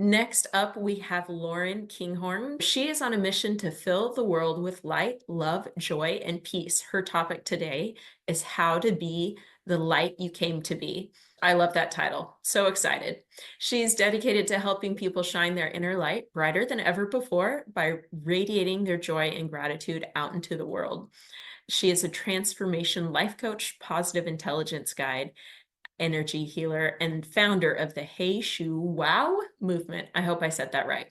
Next up, we have Lauren Kinghorn. She is on a mission to fill the world with light, love, joy, and peace. Her topic today is how to be the light you came to be. I love that title. So excited. She's dedicated to helping people shine their inner light brighter than ever before by radiating their joy and gratitude out into the world. She is a transformation life coach, positive intelligence guide, energy healer, and founder of the Hey Shoo Wow movement. I hope I said that right.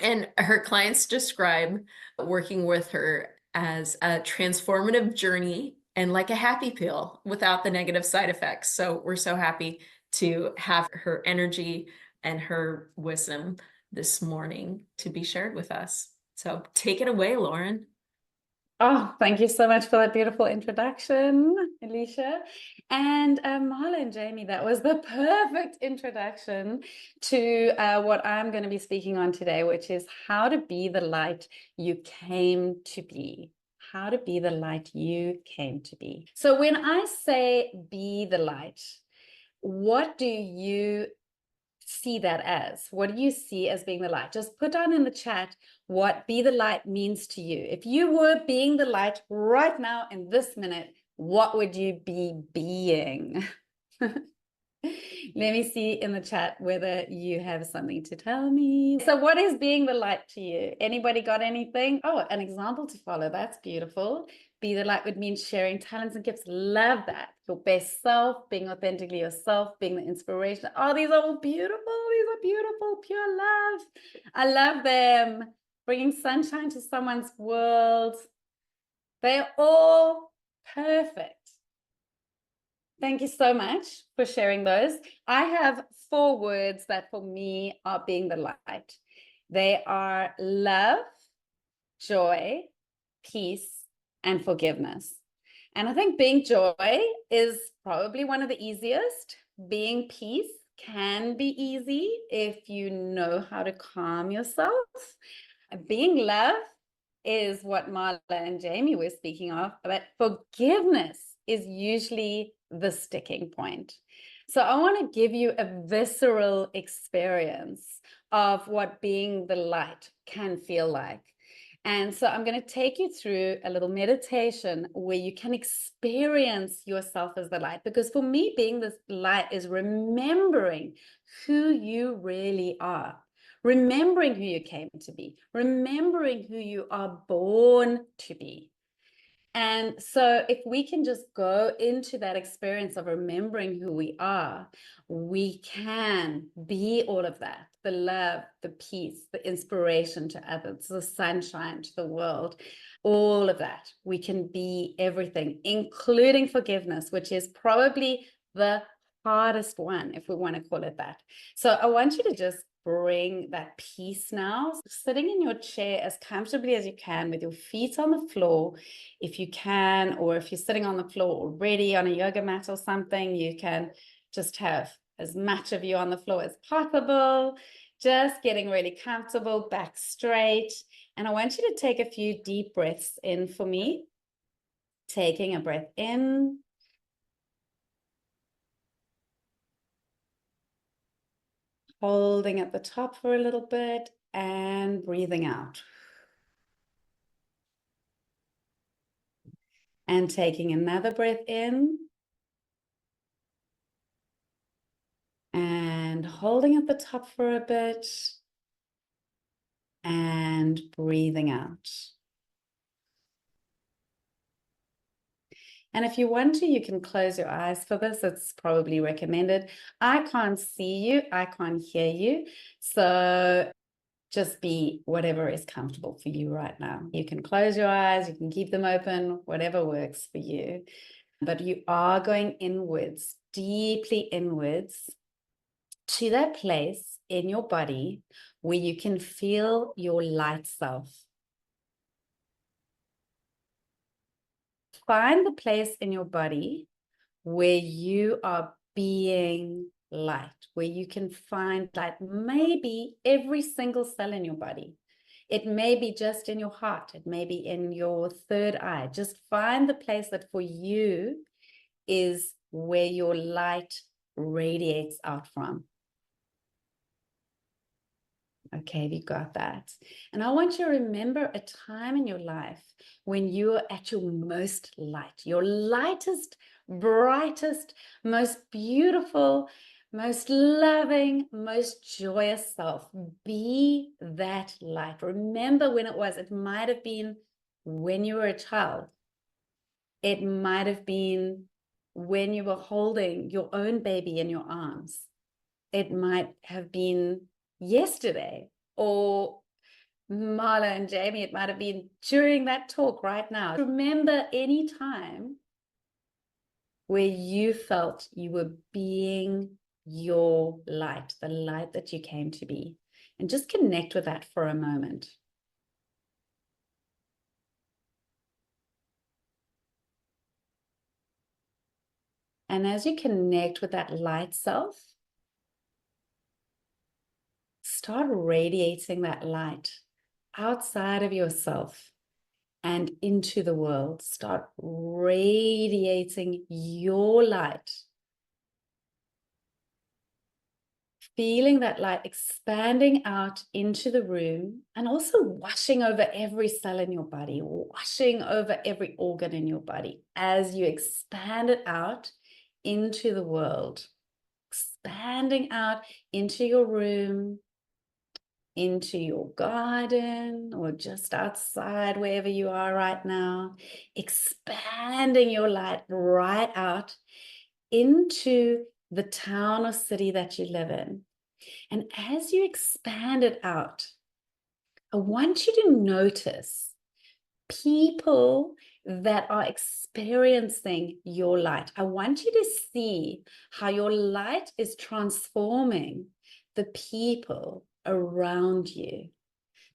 And her clients describe working with her as a transformative journey and like a happy pill without the negative side effects. So we're so happy to have her energy and her wisdom this morning to be shared with us. So take it away, Lauren. Oh, thank you so much for that beautiful introduction, Alicia. And Marla and Jamie, that was the perfect introduction to what I'm going to be speaking on today, which is how to be the light you came to be. How to be the light you came to be. So when I say be the light, what do you see that as? What do you see as being the light? Just put down in the chat what be the light means to you. If you were being the light right now in this minute, what would you be being? Let me see in the chat whether you have something to tell me. So what is being the light to you? Anybody got anything? Oh, an example to follow. That's beautiful. Be the light would mean sharing talents and gifts. Love that. Your best self, being authentically yourself, being the inspiration. Oh, these are all beautiful. These are beautiful, pure love. I love them. Bringing sunshine to someone's world. They're all perfect. Thank you so much for sharing those. I have 4 words that for me are being the light. They are love, joy, peace, and forgiveness. And I think being joy is probably one of the easiest. Being peace can be easy if you know how to calm yourself. Being love is what Marla and Jamie were speaking of, but forgiveness is usually the sticking point. So I want to give you a visceral experience of what being the light can feel like. And so I'm going to take you through a little meditation where you can experience yourself as the light. Because for me, being this light is remembering who you really are. Remembering who you came to be, remembering who you are born to be. And so if we can just go into that experience of remembering who we are, we can be all of that, the love, the peace, the inspiration to others, the sunshine to the world, all of that. We can be everything, including forgiveness, which is probably the hardest one, if we want to call it that. So I want you to just bring that peace now, sitting in your chair as comfortably as you can with your feet on the floor, if you can, or if you're sitting on the floor already on a yoga mat or something, you can just have as much of you on the floor as possible, just getting really comfortable, back straight. And I want you to take a few deep breaths in for me. Taking a breath in. Holding at the top for a little bit and breathing out. And taking another breath in. And holding at the top for a bit. And breathing out. And if you want to, you can close your eyes for this. It's probably recommended. I can't see you. I can't hear you. So just be whatever is comfortable for you right now. You can close your eyes. You can keep them open, whatever works for you. But you are going inwards, deeply inwards, to that place in your body where you can feel your light self. Find the place in your body where you are being light, where you can find light, maybe every single cell in your body. It may be just in your heart. It may be in your third eye. Just find the place that for you is where your light radiates out from. Okay, you got that. And I want you to remember a time in your life when you were at your most light, your lightest, brightest, most beautiful, most loving, most joyous self. Be that light. Remember when it was. It might have been when you were a child. It might have been when you were holding your own baby in your arms. It might have been yesterday, or Marla and Jamie, it might have been during that talk right now. Remember any time where you felt you were being your light, the light that you came to be, and just connect with that for a moment. And as you connect with that light self, start radiating that light outside of yourself and into the world. Start radiating your light. Feeling that light expanding out into the room and also washing over every cell in your body, washing over every organ in your body as you expand it out into the world, expanding out into your room, into your garden, or just outside, wherever you are right now, expanding your light right out into the town or city that you live in. And as you expand it out, I want you to notice people that are experiencing your light. I want you to see how your light is transforming the people around you,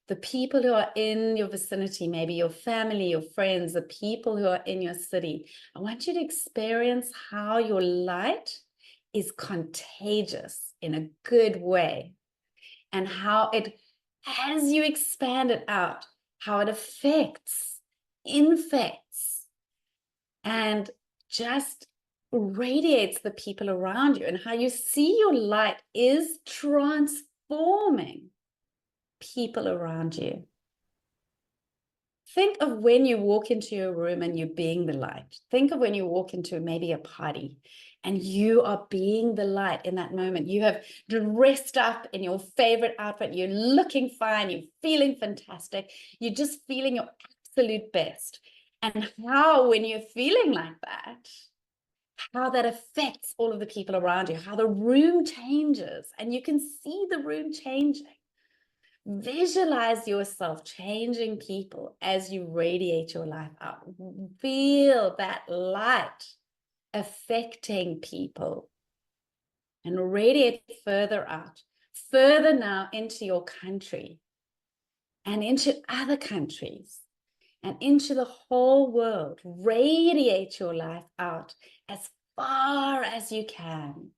the people who are in your vicinity, maybe your family, your friends, the people who are in your city. I want you to experience how your light is contagious in a good way, and how it, as you expand it out, how it affects, infects, and just radiates the people around you, and how you see your light is transforming people around you. Think of when you walk into your room and you're being the light. Think of when you walk into maybe a party and you are being the light in that moment. You have dressed up in your favorite outfit. You're looking fine. You're feeling fantastic. You're just feeling your absolute best. And how, when you're feeling like that, how that affects all of the people around you, how the room changes, and you can see the room changing. Visualize yourself changing people as you radiate your life out. Feel that light affecting people, and radiate further out, further now into your country and into other countries and into the whole world. Radiate your life out as far as you can,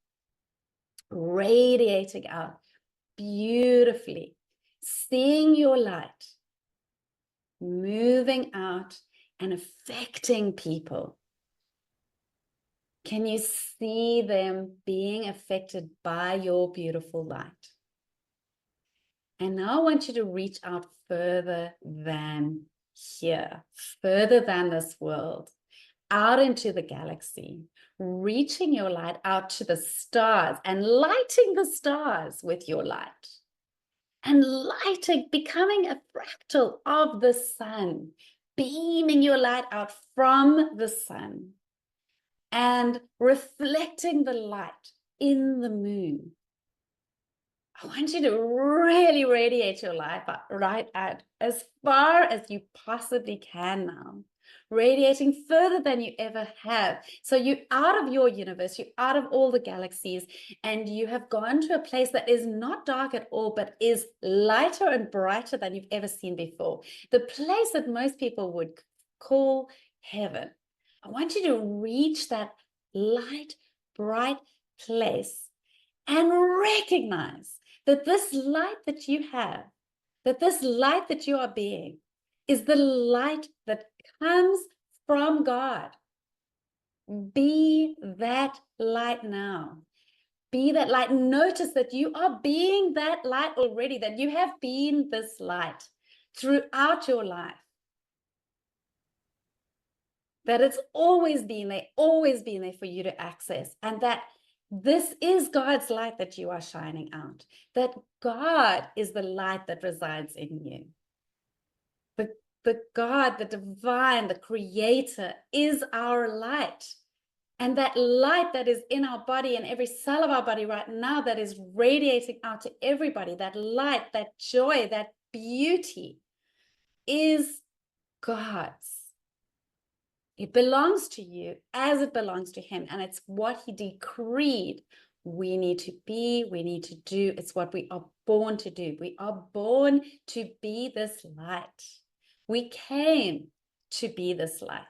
radiating out beautifully, seeing your light moving out and affecting people. Can you see them being affected by your beautiful light? And now I want you to reach out further than here, further than this world, out into the galaxy, reaching your light out to the stars and lighting the stars with your light. And lighting, becoming a fractal of the sun, beaming your light out from the sun and reflecting the light in the moon. I want you to really radiate your light right out as far as you possibly can now, radiating further than you ever have. So you're out of your universe, you're out of all the galaxies, and you have gone to a place that is not dark at all, but is lighter and brighter than you've ever seen before. The place that most people would call heaven. I want you to reach that light, bright place and recognize that this light that you have, that this light that you are being, is the light that comes from God. Be that light now. Be that light. Notice that you are being that light already, that you have been this light throughout your life. That it's always been there for you to access. And that this is God's light that you are shining out. That God is the light that resides in you. The God, the divine, the creator is our light. And that light that is in our body and every cell of our body right now that is radiating out to everybody, that light, that joy, that beauty is God's. It belongs to you as it belongs to him. And it's what he decreed we need to be, we need to do. It's what we are born to do. We are born to be this light. We came to be this light.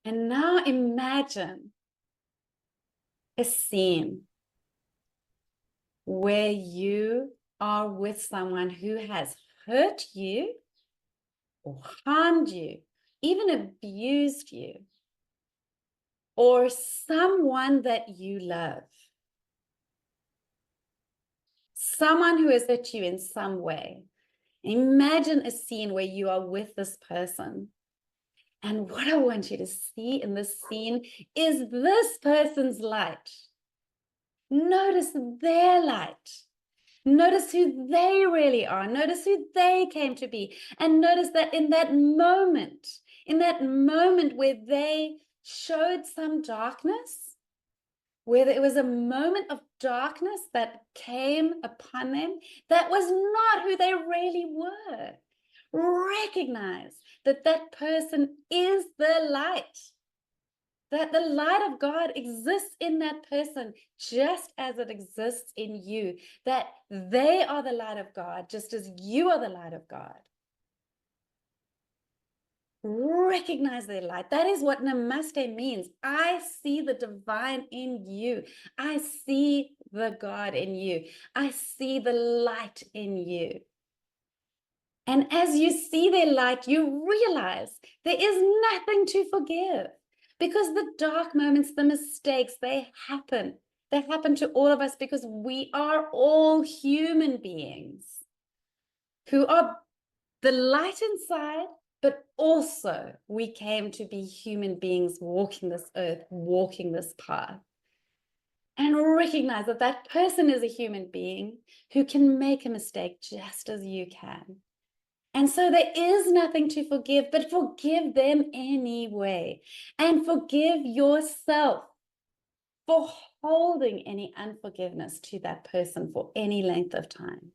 And now imagine a scene where you are with someone who has hurt you or harmed you, even abused you, or someone that you love. Someone who has hurt you in some way. Imagine a scene where you are with this person. And what I want you to see in this scene is this person's light. Notice their light. Notice who they really are. Notice who they came to be. And notice that in that moment where they showed some darkness, where there was a moment of darkness that came upon them, that was not who they really were. Recognize that that person is the light. That the light of God exists in that person just as it exists in you. That they are the light of God just as you are the light of God. Recognize their light. That is what Namaste means. I see the divine in you. I see the God in you. I see the light in you. And as you see their light, you realize there is nothing to forgive. Because the dark moments, the mistakes, they happen. They happen to all of us because we are all human beings who are the light inside, but also we came to be human beings walking this earth, walking this path. And recognize that that person is a human being who can make a mistake just as you can. And so there is nothing to forgive, but forgive them anyway. And forgive yourself for holding any unforgiveness to that person for any length of time.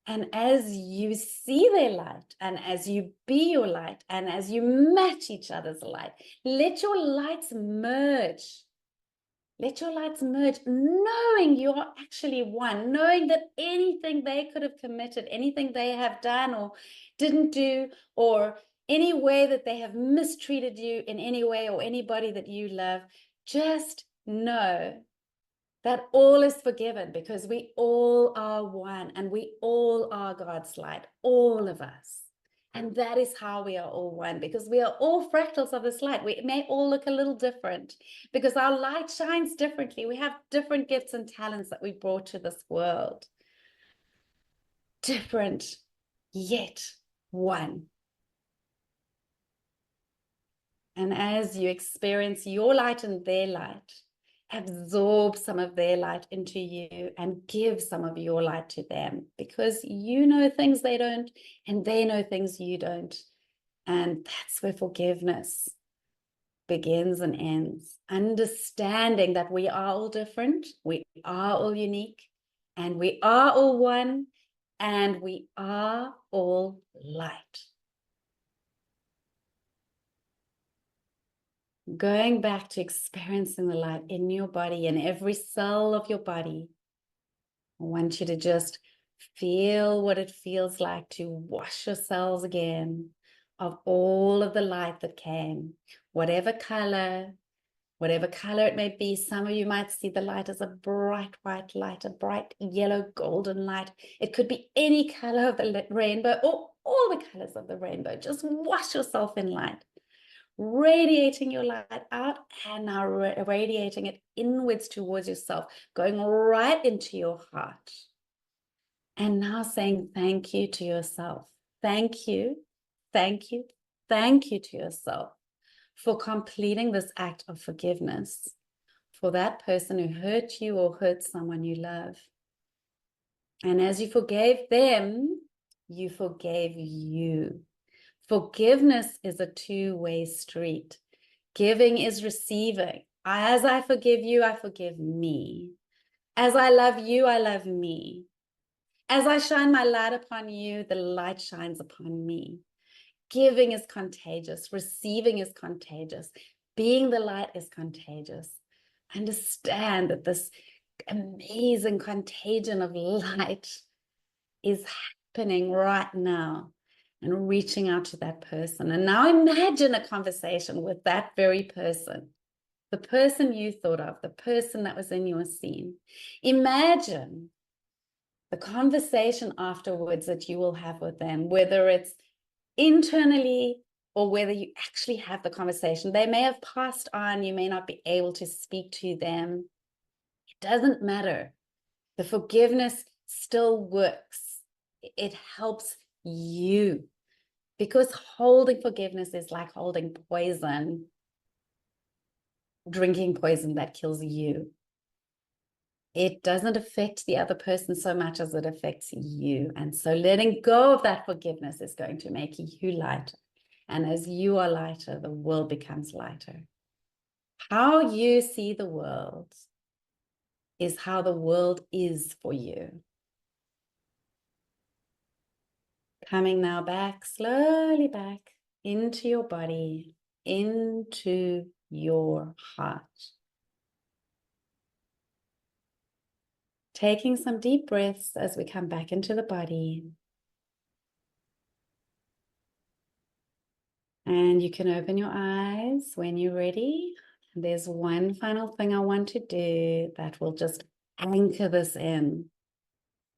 And as you see their light, and as you be your light, and as you match each other's light, let your lights merge. Let your lights merge, knowing you're actually one, knowing that anything they could have committed, anything they have done or didn't do, or any way that they have mistreated you in any way or anybody that you love, just know that all is forgiven because we all are one and we all are God's light, all of us. And that is how we are all one, because we are all fractals of this light. We may all look a little different because our light shines differently. We have different gifts and talents that we brought to this world. Different, yet one. And as you experience your light and their light, absorb some of their light into you and give some of your light to them, because you know things they don't and they know things you don't. And that's where forgiveness begins and ends. Understanding that we are all different, we are all unique, and we are all one, and we are all light. Going back to experiencing the light in your body, in every cell of your body. I want you to just feel what it feels like to wash your cells again of all of the light that came, whatever color it may be. Some of you might see the light as a bright white light, a bright yellow golden light. It could be any color of the rainbow or all the colors of the rainbow. Just wash yourself in light. radiating your light out, and now radiating it inwards towards yourself, going right into your heart. And now saying thank you to yourself. Thank you, thank you, thank you to yourself for completing this act of forgiveness for that person who hurt you or hurt someone you love. And as you forgave them, you forgave you. Forgiveness is a two-way street. Giving is receiving. As I forgive you, I forgive me. As I love you, I love me. As I shine my light upon you, the light shines upon me. Giving is contagious. Receiving is contagious. Being the light is contagious. Understand that this amazing contagion of light is happening right now, and reaching out to that person. And now imagine a conversation with that very person, the person you thought of, the person that was in your scene. Imagine the conversation afterwards that you will have with them, whether it's internally or whether you actually have the conversation. They may have passed on, you may not be able to speak to them. It doesn't matter. The forgiveness still works. It helps you, because holding forgiveness is like holding poison, drinking poison that kills you. It doesn't affect the other person so much as it affects you. And so letting go of that forgiveness is going to make you lighter. And as you are lighter, the world becomes lighter. How you see the world is how the world is for you. Coming now back, slowly back into your body, into your heart. Taking some deep breaths as we come back into the body. And you can open your eyes when you're ready. There's one final thing I want to do that will just anchor this in.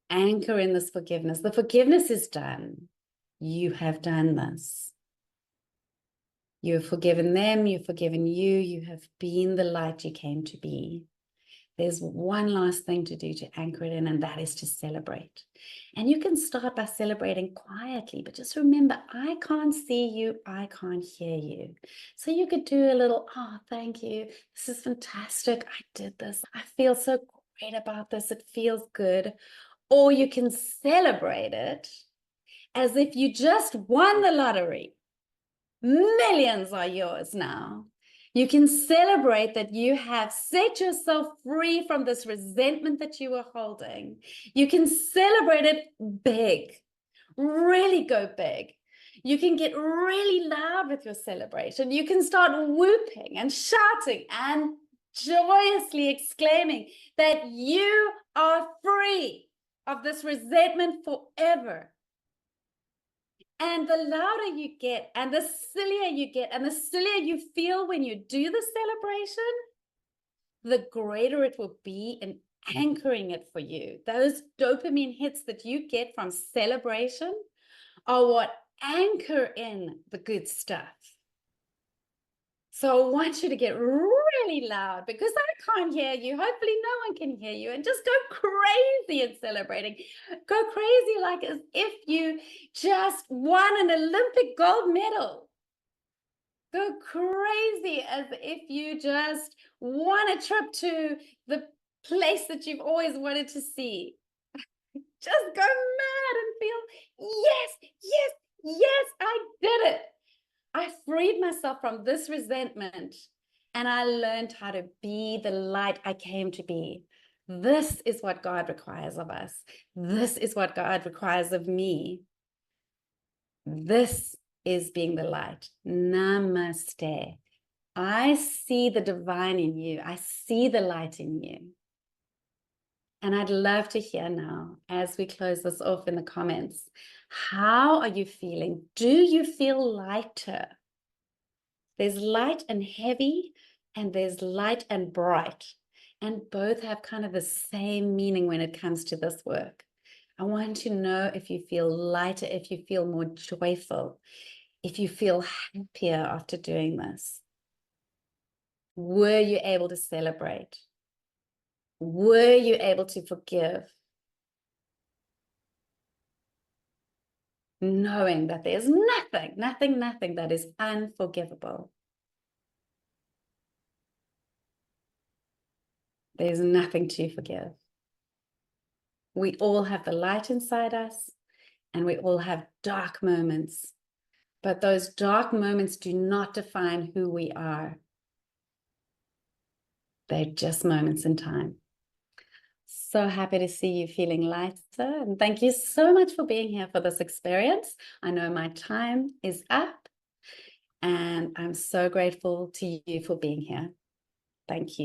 Anchor in this forgiveness. The forgiveness is done. You have done this. You've forgiven them, you've forgiven you, you have been the light you came to be. There's one last thing to do to anchor it in, and that is to celebrate. And you can start by celebrating quietly, but just remember, I can't see you, I can't hear you. So you could do a little, oh, thank you, this is fantastic, I did this, I feel so great about this, it feels good. Or you can celebrate it as if you just won the lottery. Millions are yours now. You can celebrate that you have set yourself free from this resentment that you were holding. You can celebrate it big, really go big. You can get really loud with your celebration. You can start whooping and shouting and joyously exclaiming that you are free of this resentment forever. And the louder you get, and the sillier you get, and the sillier you feel when you do the celebration, the greater it will be in anchoring it for you. Those dopamine hits that you get from celebration are what anchor in the good stuff. So I want you to get really loud, because I can't hear you. Hopefully no one can hear you. And just go crazy in celebrating. Go crazy like as if you just won an Olympic gold medal. Go crazy as if you just won a trip to the place that you've always wanted to see. Just go mad and feel, yes, yes, yes, I did it. I freed myself from this resentment, and I learned how to be the light I came to be. This is what God requires of us. This is what God requires of me. This is being the light. Namaste. I see the divine in you. I see the light in you. And I'd love to hear now, as we close this off in the comments, how are you feeling? Do you feel lighter? There's light and heavy, and there's light and bright. And both have kind of the same meaning when it comes to this work. I want to know if you feel lighter, if you feel more joyful. if you feel happier after doing this? Were you able to celebrate? Were you able to forgive? Knowing that there's nothing that is unforgivable. There's nothing to forgive. We all have the light inside us, and we all have dark moments. But those dark moments do not define who we are. They're just moments in time. So happy to see you feeling lighter. And thank you so much for being here for this experience. I know my time is up, and I'm so grateful to you for being here. Thank you.